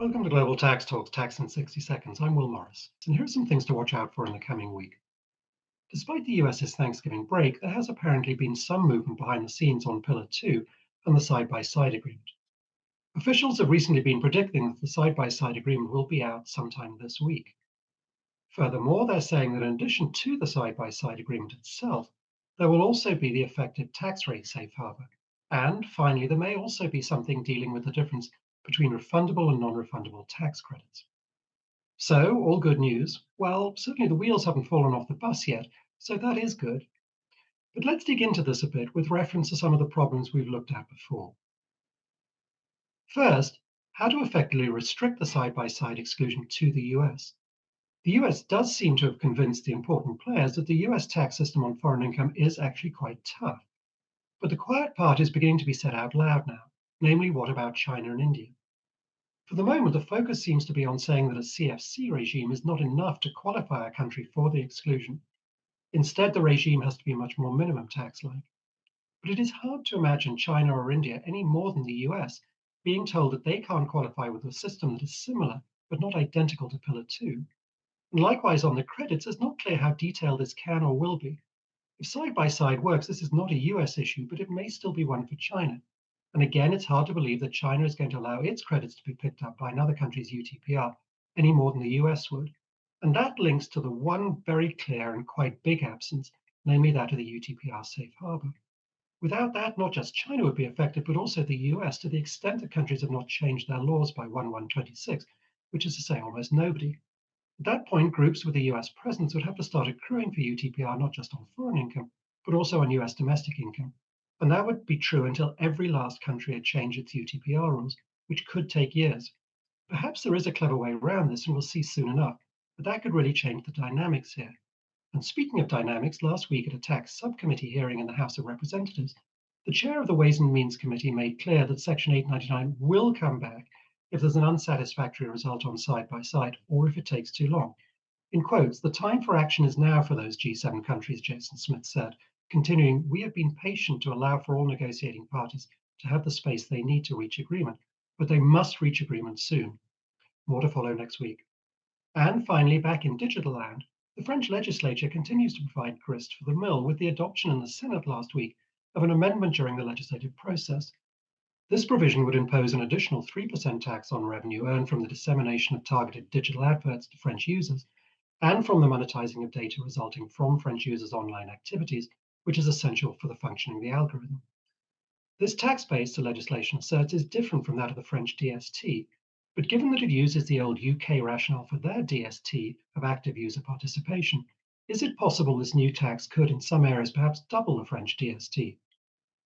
Welcome to Global Tax Talks, Tax in 60 Seconds. I'm Will Morris, and here are some things to watch out for in the coming week. Despite the US's Thanksgiving break, there has apparently been some movement behind the scenes on Pillar 2 and the side-by-side agreement. Officials have recently been predicting that the side-by-side agreement will be out sometime this week. Furthermore, they're saying that in addition to the side-by-side agreement itself, there will also be the effective tax rate safe harbor. And finally, there may also be something dealing with the difference between refundable and non-refundable tax credits. So, all good news. Well, certainly the wheels haven't fallen off the bus yet, so that is good. But let's dig into this a bit with reference to some of the problems we've looked at before. First, how to effectively restrict the side-by-side exclusion to the US. The US does seem to have convinced the important players that the US tax system on foreign income is actually quite tough. But the quiet part is beginning to be said out loud now, namely, what about China and India? For the moment, the focus seems to be on saying that a CFC regime is not enough to qualify a country for the exclusion. Instead, the regime has to be much more minimum tax-like. But it is hard to imagine China or India any more than the US being told that they can't qualify with a system that is similar but not identical to Pillar 2. And likewise, on the credits, it's not clear how detailed this can or will be. If side-by-side works, this is not a US issue, but it may still be one for China. And again, it's hard to believe that China is going to allow its credits to be picked up by another country's UTPR any more than the US would. And that links to the one very clear and quite big absence, namely that of the UTPR safe harbor. Without that, not just China would be affected, but also the US to the extent that countries have not changed their laws by 1/1/26, which is to say almost nobody. At that point, groups with a US presence would have to start accruing for UTPR not just on foreign income, but also on US domestic income. And that would be true until every last country had changed its UTPR rules, which could take years. Perhaps there is a clever way around this, and we'll see soon enough, but that could really change the dynamics here. And speaking of dynamics, last week at a tax subcommittee hearing in the House of Representatives, the chair of the Ways and Means Committee made clear that Section 899 will come back if there's an unsatisfactory result on side by side or if it takes too long. In quotes, the time for action is now for those G7 countries, Jason Smith said, continuing, we have been patient to allow for all negotiating parties to have the space they need to reach agreement, but they must reach agreement soon. More to follow next week. And finally, back in digital land, the French legislature continues to provide grist for the mill with the adoption in the Senate last week of an amendment during the legislative process. This provision would impose an additional 3% tax on revenue earned from the dissemination of targeted digital adverts to French users and from the monetizing of data resulting from French users' online activities, which is essential for the functioning of the algorithm. This tax base, the legislation asserts, is different from that of the French DST, but given that it uses the old UK rationale for their DST of active user participation, is it possible this new tax could, in some areas, perhaps double the French DST?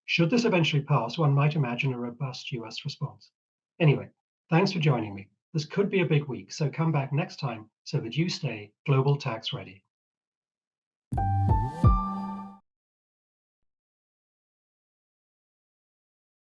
Should this eventually pass, one might imagine a robust US response. Anyway, thanks for joining me. This could be a big week, so come back next time so that you stay global tax ready.